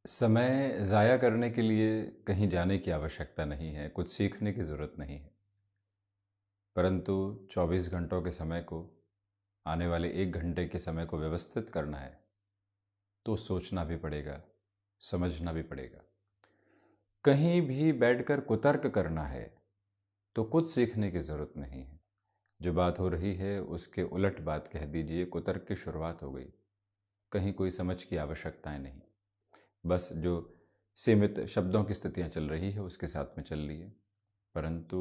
समय ज़ाया करने के लिए कहीं जाने की आवश्यकता नहीं है, कुछ सीखने की ज़रूरत नहीं है। परंतु 24 घंटों के समय को, आने वाले 1 घंटे के समय को व्यवस्थित करना है, तो सोचना भी पड़ेगा, समझना भी पड़ेगा। कहीं भी बैठकर कुतर्क करना है, तो कुछ सीखने की ज़रूरत नहीं है। जो बात हो रही है, उसके उलट बात कह दीजिए, कुतर्क की शुरुआत हो गई। कहीं कोई समझ की आवश्यकताएं नहीं। बस जो सीमित शब्दों की स्थितियां चल रही है उसके साथ में चल रही है। परंतु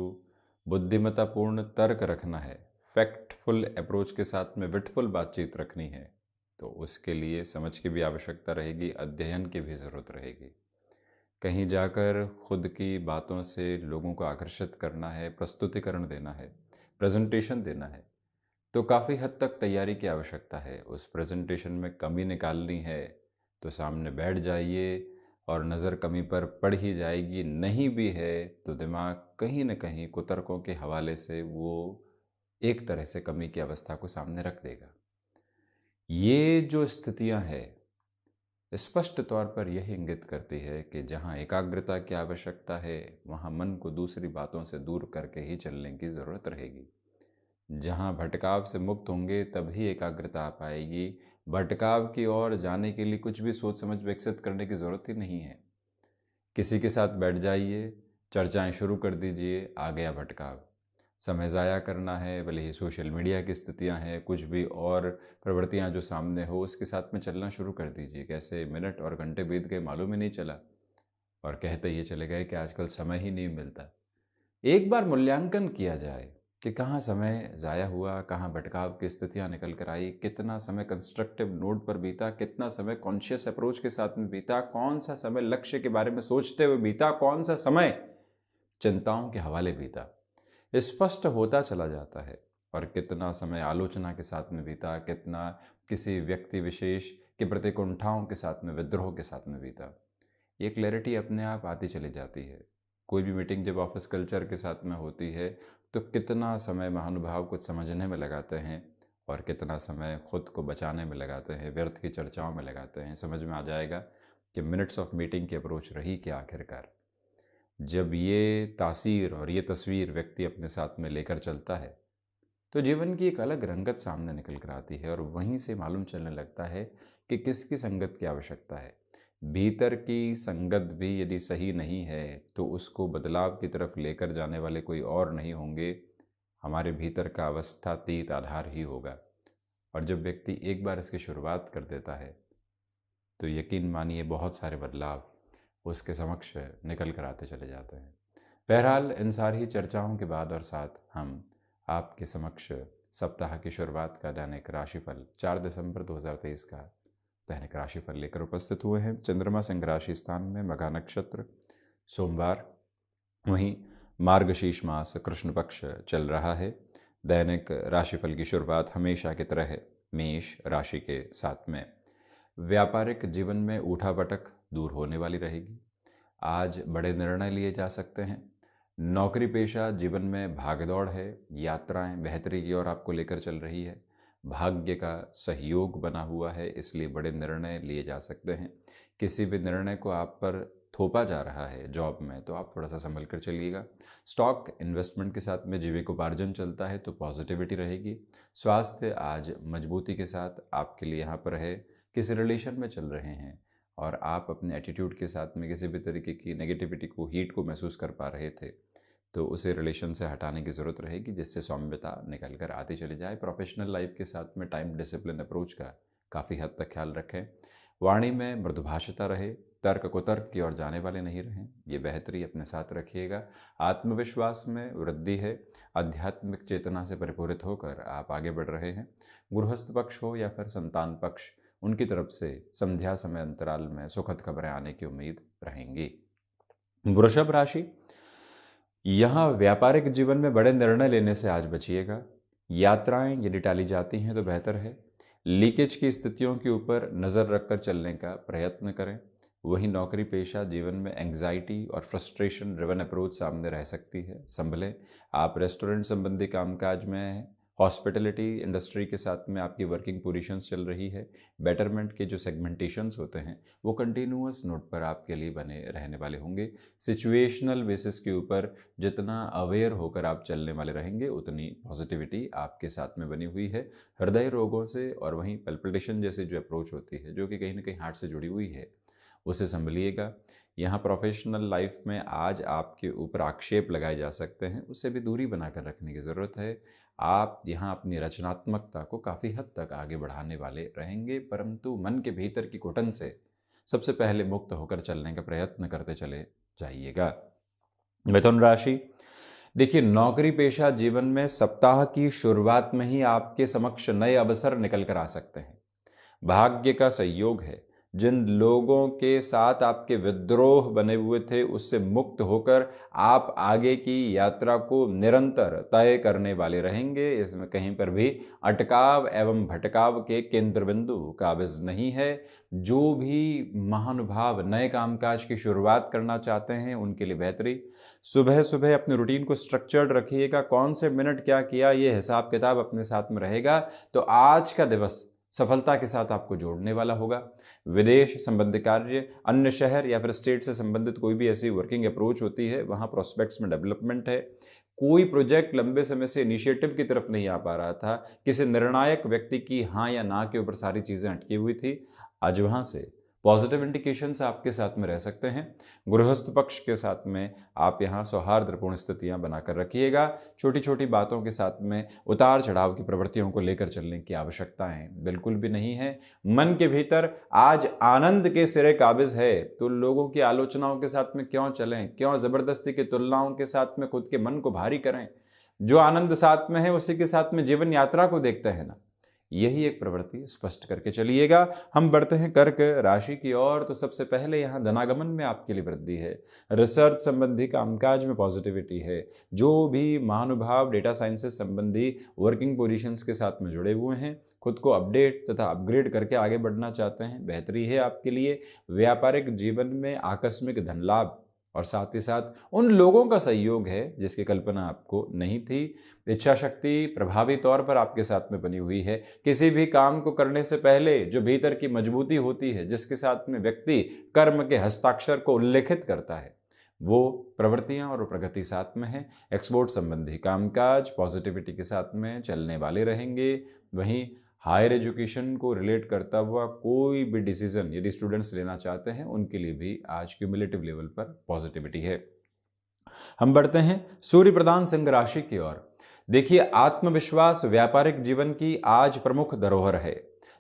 बुद्धिमत्तापूर्ण तर्क रखना है, फैक्टफुल अप्रोच के साथ में विटफुल बातचीत रखनी है, तो उसके लिए समझ की भी आवश्यकता रहेगी, अध्ययन की भी ज़रूरत रहेगी। कहीं जाकर खुद की बातों से लोगों को आकर्षित करना है, प्रस्तुतिकरण देना है, प्रेजेंटेशन देना है, तो काफ़ी हद तक तैयारी की आवश्यकता है। उस प्रेजेंटेशन में कमी निकालनी है तो सामने बैठ जाइए और नज़र कमी पर पड़ ही जाएगी। नहीं भी है तो दिमाग कहीं न कहीं कुतर्कों के हवाले से वो एक तरह से कमी की अवस्था को सामने रख देगा। ये जो स्थितियां हैं, स्पष्ट तौर पर यह इंगित करती है कि जहाँ एकाग्रता की आवश्यकता है, वहाँ मन को दूसरी बातों से दूर करके ही चलने की ज़रूरत रहेगी। जहाँ भटकाव से मुक्त होंगे तभी एकाग्रता आ पाएगी। भटकाव की ओर जाने के लिए कुछ भी सोच समझ विकसित करने की ज़रूरत ही नहीं है। किसी के साथ बैठ जाइए, चर्चाएं शुरू कर दीजिए, आ गया भटकाव। समय ज़ाया करना है, भले ही सोशल मीडिया की स्थितियां हैं, कुछ भी और प्रवृत्तियां जो सामने हो उसके साथ में चलना शुरू कर दीजिए। कैसे मिनट और घंटे बीत गए मालूम ही नहीं चला, और कहते ये चले गए कि आजकल समय ही नहीं मिलता। एक बार मूल्यांकन किया जाए कि कहाँ समय ज़ाया हुआ, कहाँ भटकाव की स्थितियाँ निकल कर आई, कितना समय कंस्ट्रक्टिव नोट पर बीता, कितना समय कॉन्शियस अप्रोच के साथ में बीता, कौन सा समय लक्ष्य के बारे में सोचते हुए बीता, कौन सा समय चिंताओं के हवाले बीता, स्पष्ट होता चला जाता है। और कितना समय आलोचना के साथ में बीता, कितना किसी व्यक्ति विशेष के प्रति कुंठाओं के साथ में, विद्रोह के साथ में बीता, ये क्लैरिटी अपने आप आती चली जाती है। कोई भी मीटिंग जब ऑफिस कल्चर के साथ में होती है तो कितना समय महानुभाव कुछ समझने में लगाते हैं और कितना समय खुद को बचाने में लगाते हैं, व्यर्थ की चर्चाओं में लगाते हैं। समझ में आ जाएगा कि मिनट्स ऑफ मीटिंग की अप्रोच रही क्या आखिरकार। जब ये तासीर और ये तस्वीर व्यक्ति अपने साथ में लेकर चलता है तो जीवन की एक अलग रंगत सामने निकल कर आती है, और वहीं से मालूम चलने लगता है कि किसकी संगत की आवश्यकता है। भीतर की संगत भी यदि सही नहीं है तो उसको बदलाव की तरफ लेकर जाने वाले कोई और नहीं होंगे, हमारे भीतर का अवस्थातीत आधार ही होगा। और जब व्यक्ति एक बार इसकी शुरुआत कर देता है तो यकीन मानिए बहुत सारे बदलाव उसके समक्ष निकल कर आते चले जाते हैं। बहरहाल इन सारी चर्चाओं के बाद और साथ हम आपके समक्ष सप्ताह की शुरुआत का दैनिक राशिफल 4 दिसंबर 2023 का दैनिक राशिफल लेकर उपस्थित हुए हैं। चंद्रमा सिंह राशि स्थान में, मघा नक्षत्र, सोमवार, वहीं मार्गशीर्ष मास कृष्ण पक्ष चल रहा है। दैनिक राशिफल की शुरुआत हमेशा की तरह मेष राशि के साथ में। व्यापारिक जीवन में उठापटक दूर होने वाली रहेगी। आज बड़े निर्णय लिए जा सकते हैं। नौकरी पेशा जीवन में भागदौड़ है, यात्राएं बेहतरी की ओर आपको लेकर चल रही है। भाग्य का सहयोग बना हुआ है, इसलिए बड़े निर्णय लिए जा सकते हैं। किसी भी निर्णय को आप पर थोपा जा रहा है जॉब में तो आप थोड़ा सा संभल कर चलिएगा। स्टॉक इन्वेस्टमेंट के साथ में जीविकोपार्जन चलता है तो पॉजिटिविटी रहेगी। स्वास्थ्य आज मजबूती के साथ आपके लिए यहाँ पर है। किसी रिलेशन में चल रहे हैं और आप अपने एटीट्यूड के साथ में किसी भी तरीके की नेगेटिविटी को, हीट को महसूस कर पा रहे थे, तो उसे रिलेशन से हटाने की ज़रूरत रहेगी, जिससे सौम्यता निकल कर आती चली जाए। प्रोफेशनल लाइफ के साथ में टाइम डिसिप्लिन अप्रोच का काफ़ी हद तक ख्याल रखें। वाणी में मृदुभाषिता रहे, तर्क कुतर्क की ओर जाने वाले नहीं रहें, ये बेहतरी अपने साथ रखिएगा। आत्मविश्वास में वृद्धि है। आध्यात्मिक चेतना से परिपूरित होकर आप आगे बढ़ रहे हैं। गृहस्थ पक्ष हो या फिर संतान पक्ष, उनकी तरफ से संध्या समय अंतराल में सुखद खबरें आने की उम्मीद रहेंगी। वृषभ राशि, यहाँ व्यापारिक जीवन में बड़े निर्णय लेने से आज बचिएगा। यात्राएं यदि टाली जाती हैं तो बेहतर है। लीकेज की स्थितियों के ऊपर नज़र रखकर चलने का प्रयत्न करें। वहीं नौकरी पेशा जीवन में एंग्जाइटी और फ्रस्ट्रेशन ड्रिवन अप्रोच सामने रह सकती है, संभलें। आप रेस्टोरेंट संबंधी कामकाज में हैं हॉस्पिटैलिटी इंडस्ट्री के साथ में आपकी वर्किंग पोजीशंस चल रही है। बेटरमेंट के जो सेगमेंटेशंस होते हैं वो कंटिन्यूअस नोट पर आपके लिए बने रहने वाले होंगे। सिचुएशनल बेसिस के ऊपर जितना अवेयर होकर आप चलने वाले रहेंगे उतनी पॉजिटिविटी आपके साथ में बनी हुई है। हृदय रोगों से और वहीं पल्पिटेशन जैसे जो अप्रोच होती है जो कि कहीं ना कहीं हार्ट से जुड़ी हुई है उसे संभलिएगा। यहाँ प्रोफेशनल लाइफ में आज आपके ऊपर आक्षेप लगाए जा सकते हैं, उससे भी दूरी बनाकर रखने की ज़रूरत है। आप यहाँ अपनी रचनात्मकता को काफ़ी हद तक आगे बढ़ाने वाले रहेंगे, परंतु मन के भीतर की घुटन से सबसे पहले मुक्त होकर चलने का प्रयत्न करते चले जाइएगा। मिथुन राशि, देखिए नौकरी पेशा जीवन में सप्ताह की शुरुआत में ही आपके समक्ष नए अवसर निकल कर आ सकते हैं। भाग्य का संयोग है। जिन लोगों के साथ आपके विद्रोह बने हुए थे उससे मुक्त होकर आप आगे की यात्रा को निरंतर तय करने वाले रहेंगे। इसमें कहीं पर भी अटकाव एवं भटकाव के केंद्र बिंदु काबिज नहीं है। जो भी महानुभाव नए कामकाज की शुरुआत करना चाहते हैं उनके लिए बेहतरी। सुबह सुबह अपने रूटीन को स्ट्रक्चर्ड रखिएगा, कौन से मिनट क्या किया ये हिसाब किताब अपने साथ में रहेगा तो आज का दिवस सफलता के साथ आपको जोड़ने वाला होगा। विदेश संबंधी कार्य, अन्य शहर या फिर स्टेट से संबंधित कोई भी ऐसी वर्किंग अप्रोच होती है वहाँ प्रोस्पेक्ट्स में डेवलपमेंट है। कोई प्रोजेक्ट लंबे समय से इनिशिएटिव की तरफ नहीं आ पा रहा था, किसी निर्णायक व्यक्ति की हाँ या ना के ऊपर सारी चीज़ें अटकी हुई थी, आज वहाँ से पॉजिटिव इंडिकेशंस आपके साथ में रह सकते हैं। गृहस्थ पक्ष के साथ में आप यहाँ सौहार्दपूर्ण स्थितियाँ बनाकर रखिएगा। छोटी छोटी बातों के साथ में उतार चढ़ाव की प्रवृत्तियों को लेकर चलने की आवश्यकताएं बिल्कुल भी नहीं है। मन के भीतर आज आनंद के सिरे काबिज है तो लोगों की आलोचनाओं के साथ में क्यों चलें, क्यों ज़बरदस्ती की तुलनाओं के साथ में खुद के मन को भारी करें। जो आनंद साथ में है उसी के साथ में जीवन यात्रा को देखते हैं ना, यही एक प्रवृत्ति स्पष्ट करके चलिएगा। हम बढ़ते हैं कर्क राशि की ओर। तो सबसे पहले यहाँ धनागमन में आपके लिए वृद्धि है। रिसर्च संबंधी कामकाज में पॉजिटिविटी है। जो भी महानुभाव डेटा साइंसेस संबंधी वर्किंग पोजीशंस के साथ में जुड़े हुए हैं, खुद को अपडेट तथा अपग्रेड करके आगे बढ़ना चाहते हैं, बेहतरी है आपके लिए। व्यापारिक जीवन में आकस्मिक धन लाभ और साथ ही साथ उन लोगों का सहयोग है जिसकी कल्पना आपको नहीं थी। इच्छा शक्ति प्रभावी तौर पर आपके साथ में बनी हुई है। किसी भी काम को करने से पहले जो भीतर की मजबूती होती है, जिसके साथ में व्यक्ति कर्म के हस्ताक्षर को उल्लेखित करता है, वो प्रवृत्तियां और प्रगति साथ में है। एक्सपोर्ट संबंधी कामकाज पॉजिटिविटी के साथ में चलने वाले रहेंगे। वहीं हायर एजुकेशन को रिलेट करता हुआ कोई भी डिसीजन यदि स्टूडेंट्स लेना चाहते हैं उनके लिए भी आज क्यूमुलेटिव लेवल पर पॉजिटिविटी है। हम बढ़ते हैं सूर्य प्रधान सिंह राशि की ओर। देखिए आत्मविश्वास व्यापारिक जीवन की आज प्रमुख धरोहर है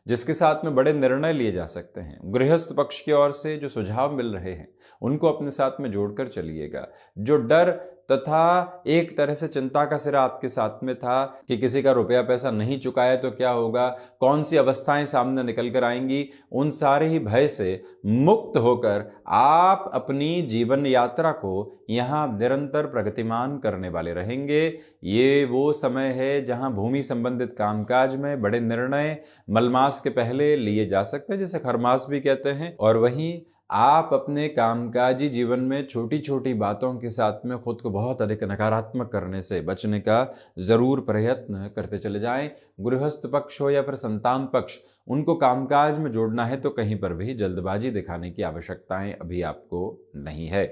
जिसके साथ में बड़े निर्णय लिए जा सकते हैं। गृहस्थ पक्ष की ओर से जो सुझाव मिल रहे हैं उनको अपने साथ में जोड़कर चलिएगा। जो डर तथा एक तरह से चिंता का सिरा आपके साथ में था कि किसी का रुपया पैसा नहीं चुकाया तो क्या होगा, कौन सी अवस्थाएं सामने निकल कर आएंगी, उन सारे ही भय से मुक्त होकर आप अपनी जीवन यात्रा को यहाँ निरंतर प्रगतिमान करने वाले रहेंगे। ये वो समय है जहाँ भूमि संबंधित कामकाज में बड़े निर्णय मलमास के पहले लिए जा सकते हैं, जिसे खरमास भी कहते हैं। और वहीं आप अपने कामकाजी जीवन में छोटी छोटी बातों के साथ में खुद को बहुत अधिक नकारात्मक करने से बचने का ज़रूर प्रयत्न करते चले जाएं। गृहस्थ पक्ष हो या फिर संतान पक्ष, उनको कामकाज में जोड़ना है तो कहीं पर भी जल्दबाजी दिखाने की आवश्यकताएं अभी आपको नहीं है।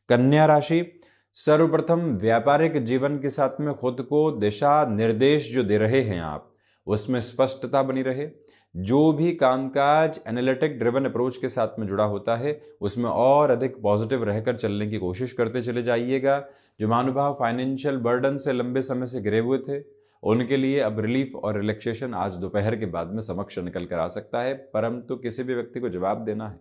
कन्या राशि, सर्वप्रथम व्यापारिक जीवन के साथ में खुद को दिशा निर्देश जो दे रहे हैं आप, उसमें स्पष्टता बनी रहे। जो भी कामकाज एनालिटिक ड्रिवन अप्रोच के साथ में जुड़ा होता है उसमें और अधिक पॉजिटिव रहकर चलने की कोशिश करते चले जाइएगा। जो महानुभाव फाइनेंशियल बर्डन से लंबे समय से घिरे हुए थे उनके लिए अब रिलीफ और रिलैक्सेशन आज दोपहर के बाद में समक्ष निकल कर आ सकता है, परंतु किसी भी व्यक्ति को जवाब देना है,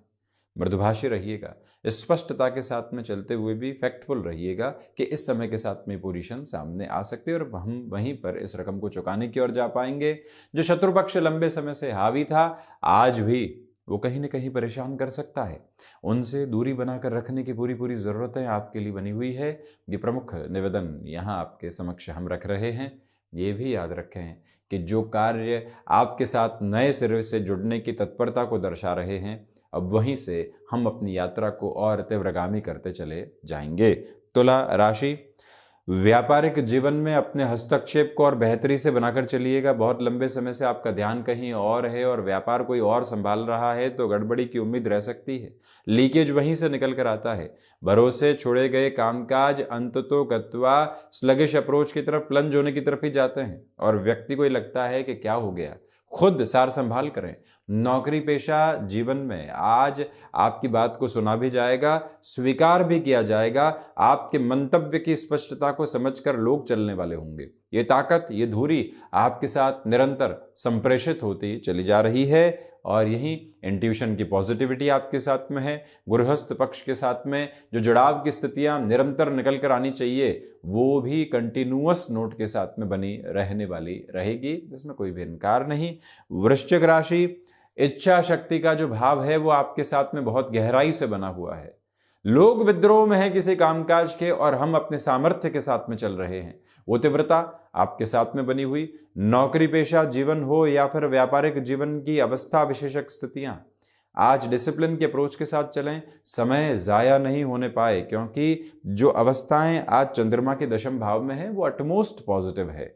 मृदुभाषी रहिएगा। स्पष्टता के साथ में चलते हुए भी फैक्टफुल रहिएगा कि इस समय के साथ में पोजीशन सामने आ सकती है और हम वहीं पर इस रकम को चुकाने की ओर जा पाएंगे। जो शत्रु पक्ष लंबे समय से हावी था आज भी वो कहीं न कहीं परेशान कर सकता है, उनसे दूरी बनाकर रखने की पूरी पूरी ज़रूरतें आपके लिए बनी हुई है। ये प्रमुख निवेदन यहाँ आपके समक्ष हम रख रहे हैं। ये भी याद रखें कि जो कार्य आपके साथ नए सिरे से जुड़ने की तत्परता को दर्शा रहे हैं, अब वहीं से हम अपनी यात्रा को और तीव्रगामी करते चले जाएंगे। तुला राशि, व्यापारिक जीवन में अपने हस्तक्षेप को और बेहतरी से बनाकर चलिएगा। बहुत लंबे समय से आपका ध्यान कहीं और है और व्यापार कोई और संभाल रहा है तो गड़बड़ी की उम्मीद रह सकती है। लीकेज वहीं से निकल कर आता है। भरोसे छोड़े गए कामकाज अंततो गत्वा स्लगिश अप्रोच की तरफ, प्लंज होने की तरफ ही जाते हैं और व्यक्ति को ये लगता है कि क्या हो गया। खुद सार संभाल करें। नौकरी पेशा जीवन में आज आपकी बात को सुना भी जाएगा, स्वीकार भी किया जाएगा। आपके मंतव्य की स्पष्टता को समझकर लोग चलने वाले होंगे। ये ताकत, ये धुरी आपके साथ निरंतर संप्रेषित होती चली जा रही है और यही इंट्यूशन की पॉजिटिविटी आपके साथ में है। गृहस्थ पक्ष के साथ में जो जुड़ाव की स्थितियां निरंतर निकल कर आनी चाहिए वो भी कंटिन्यूअस नोट के साथ में बनी रहने वाली रहेगी, इसमें कोई भी इनकार नहीं। वृश्चिक राशि, इच्छा शक्ति का जो भाव है वो आपके साथ में बहुत गहराई से बना हुआ है। लोग विद्रोह में है किसी कामकाज के और हम अपने सामर्थ्य के साथ में चल रहे हैं। वो तीव्रता आपके साथ में बनी हुई। नौकरी पेशा जीवन हो या फिर व्यापारिक जीवन की अवस्था विशेषक स्थितियां, आज डिसिप्लिन के अप्रोच के साथ चलें, समय जाया नहीं होने पाए, क्योंकि जो अवस्थाएं आज चंद्रमा के दशम भाव में है वो अटमोस्ट पॉजिटिव है।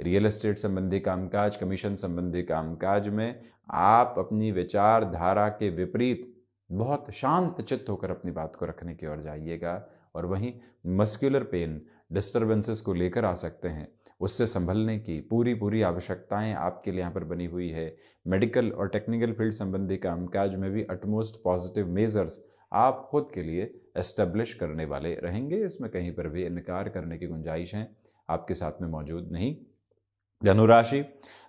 रियल एस्टेट संबंधी कामकाज, कमीशन संबंधी कामकाज में आप अपनी विचारधारा के विपरीत बहुत शांत चित्त होकर अपनी बात को रखने की ओर जाइएगा। और वहीं मस्कुलर पेन डिस्टर्बेंसेस को लेकर आ सकते हैं, उससे संभलने की पूरी आवश्यकताएं आपके लिए यहाँ पर बनी हुई है। मेडिकल और टेक्निकल फील्ड संबंधी कामकाज में भी अटमोस्ट पॉजिटिव मेजर्स आप खुद के लिए एस्टेब्लिश करने वाले रहेंगे, इसमें कहीं पर भी इनकार करने की गुंजाइश है आपके साथ में मौजूद नहीं। धनुराशि,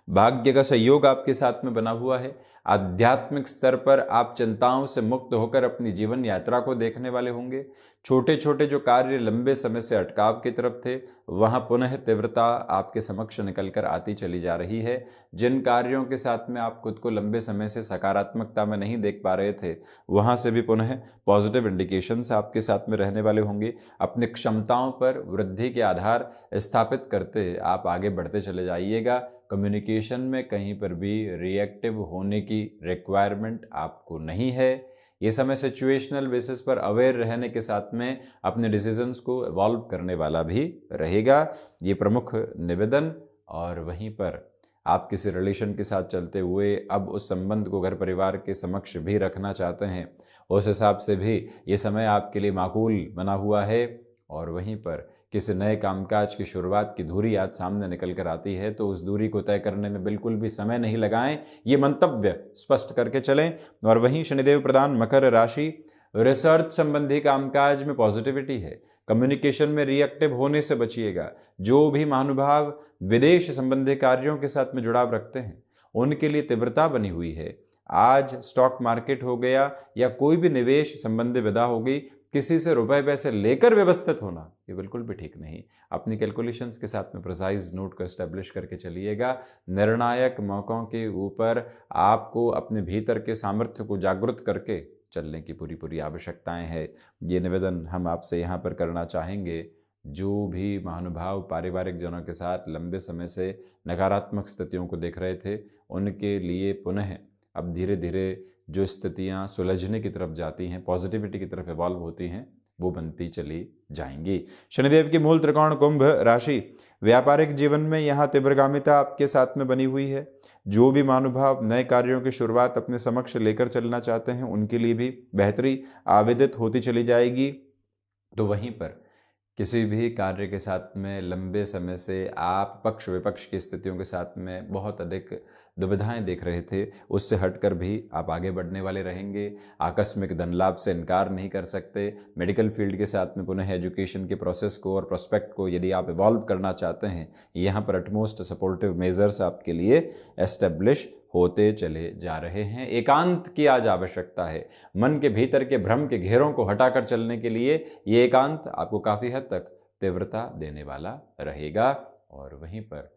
भाग्य का सहयोग आपके साथ में बना हुआ है। आध्यात्मिक स्तर पर आप चिंताओं से मुक्त होकर अपनी जीवन यात्रा को देखने वाले होंगे। छोटे छोटे जो कार्य लंबे समय से अटकाव की तरफ थे वहां पुनः तीव्रता आपके समक्ष निकलकर आती चली जा रही है। जिन कार्यों के साथ में आप खुद को लंबे समय से सकारात्मकता में नहीं देख पा रहे थे वहां से भी पुनः पॉजिटिव इंडिकेशंस आपके साथ में रहने वाले होंगे। अपनी क्षमताओं पर वृद्धि के आधार स्थापित करते आप आगे बढ़ते चले जाइएगा। कम्युनिकेशन में कहीं पर भी रिएक्टिव होने की रिक्वायरमेंट आपको नहीं है। ये समय सिचुएशनल बेसिस पर अवेयर रहने के साथ में अपने डिसीजंस को इवॉल्व करने वाला भी रहेगा, ये प्रमुख निवेदन। और वहीं पर आप किसी रिलेशन के साथ चलते हुए अब उस संबंध को घर परिवार के समक्ष भी रखना चाहते हैं, उस हिसाब से भी ये समय आपके लिए माकूल बना हुआ है। और वहीं पर किसी नए कामकाज की शुरुआत की धुरी आज सामने निकल कर आती है तो उस दूरी को तय करने में बिल्कुल भी समय नहीं लगाएं, ये मंतव्य स्पष्ट करके चलें। और वहीं शनिदेव प्रधान मकर राशि, रिसर्च संबंधी कामकाज में पॉजिटिविटी है। कम्युनिकेशन में रिएक्टिव होने से बचिएगा। जो भी महानुभाव विदेश संबंधी कार्यों के साथ में जुड़ाव रखते हैं उनके लिए तीव्रता बनी हुई है। आज स्टॉक मार्केट हो गया या कोई भी निवेश संबंधी विदा हो गई, किसी से रुपए पैसे लेकर व्यवस्थित होना ये बिल्कुल भी ठीक नहीं। अपनी कैलकुलेशंस के साथ में प्रिसाइज नोट को एस्टेब्लिश करके चलिएगा। निर्णायक मौकों के ऊपर आपको अपने भीतर के सामर्थ्य को जागृत करके चलने की पूरी आवश्यकताएं हैं। ये निवेदन हम आपसे यहाँ पर करना चाहेंगे। जो भी महानुभाव पारिवारिक जनों के साथ लंबे समय से नकारात्मक स्थितियों को देख रहे थे उनके लिए पुनः अब धीरे धीरे जो स्थितियां सुलझने की तरफ जाती हैं, पॉजिटिविटी की तरफ इवॉल्व होती हैं, वो बनती चली जाएंगी। शनिदेव की मूल त्रिकोण कुंभ राशि, व्यापारिक जीवन में यहाँ तीव्रगामिता आपके साथ में बनी हुई है। जो भी महानुभाव नए कार्यों की शुरुआत अपने समक्ष लेकर चलना चाहते हैं उनके लिए भी बेहतरी आवेदित होती चली जाएगी। तो वहीं पर किसी भी कार्य के साथ में लंबे समय से आप पक्ष विपक्ष की स्थितियों के साथ में बहुत अधिक दुविधाएं देख रहे थे, उससे हटकर भी आप आगे बढ़ने वाले रहेंगे। आकस्मिक धन लाभ से इनकार नहीं कर सकते। मेडिकल फील्ड के साथ में पुनः एजुकेशन के प्रोसेस को और प्रोस्पेक्ट को यदि आप इवॉल्व करना चाहते हैं, यहाँ पर अटमोस्ट सपोर्टिव मेजर्स आपके लिए एस्टेब्लिश होते चले जा रहे हैं। एकांत की आज आवश्यकता है। मन के भीतर के भ्रम के घेरों को हटाकर चलने के लिए ये एकांत आपको काफ़ी हद तक तीव्रता देने वाला रहेगा। और वहीं पर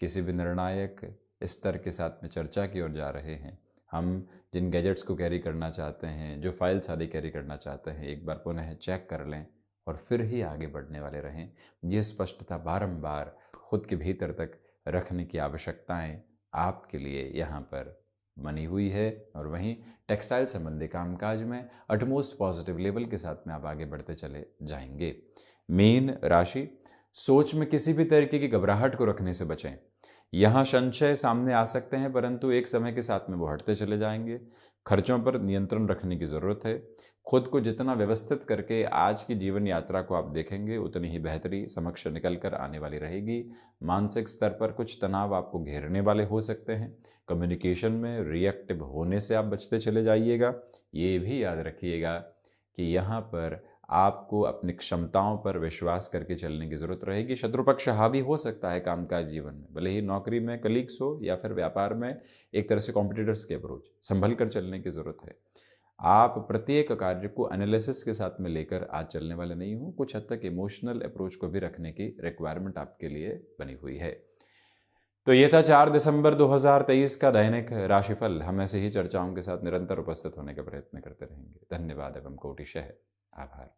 किसी भी निर्णायक स्तर के साथ में चर्चा की ओर जा रहे हैं, हम जिन गैजेट्स को कैरी करना चाहते हैं, जो फाइल्स आदि कैरी करना चाहते हैं, एक बार पुनः चेक कर लें और फिर ही आगे बढ़ने वाले रहें। ये स्पष्टता बारंबार खुद के भीतर तक रखने की आवश्यकताएं आपके लिए यहाँ पर बनी हुई है। और वहीं टेक्सटाइल संबंधी कामकाज में अटमोस्ट पॉजिटिव लेवल के साथ में आप आगे बढ़ते चले जाएंगे। मीन राशि, सोच में किसी भी तरीके की घबराहट को रखने से बचें। यहाँ संशय सामने आ सकते हैं, परंतु एक समय के साथ में वो हटते चले जाएंगे। खर्चों पर नियंत्रण रखने की ज़रूरत है। खुद को जितना व्यवस्थित करके आज की जीवन यात्रा को आप देखेंगे, उतनी ही बेहतरी समक्ष निकल कर आने वाली रहेगी। मानसिक स्तर पर कुछ तनाव आपको घेरने वाले हो सकते हैं। कम्युनिकेशन में रिएक्टिव होने से आप बचते चले जाइएगा। ये भी याद रखिएगा कि यहाँ पर आपको अपनी क्षमताओं पर विश्वास करके चलने की ज़रूरत रहेगी। शत्रु पक्ष हावी हो सकता है कामकाज जीवन में, भले ही नौकरी में कलीग्स हो या फिर व्यापार में एक तरह से कॉम्पिटिटर्स की अप्रोच, संभल कर चलने की ज़रूरत है। आप प्रत्येक कार्य को एनालिसिस के साथ में लेकर आज चलने वाले नहीं हो। कुछ हद तक इमोशनल अप्रोच को भी रखने की रिक्वायरमेंट आपके लिए बनी हुई है। तो ये था 4 दिसंबर 2023 का दैनिक राशिफल। हम ऐसे ही चर्चाओं के साथ निरंतर उपस्थित होने का प्रयत्न करते रहेंगे। धन्यवाद एवं कोटिशः आभार।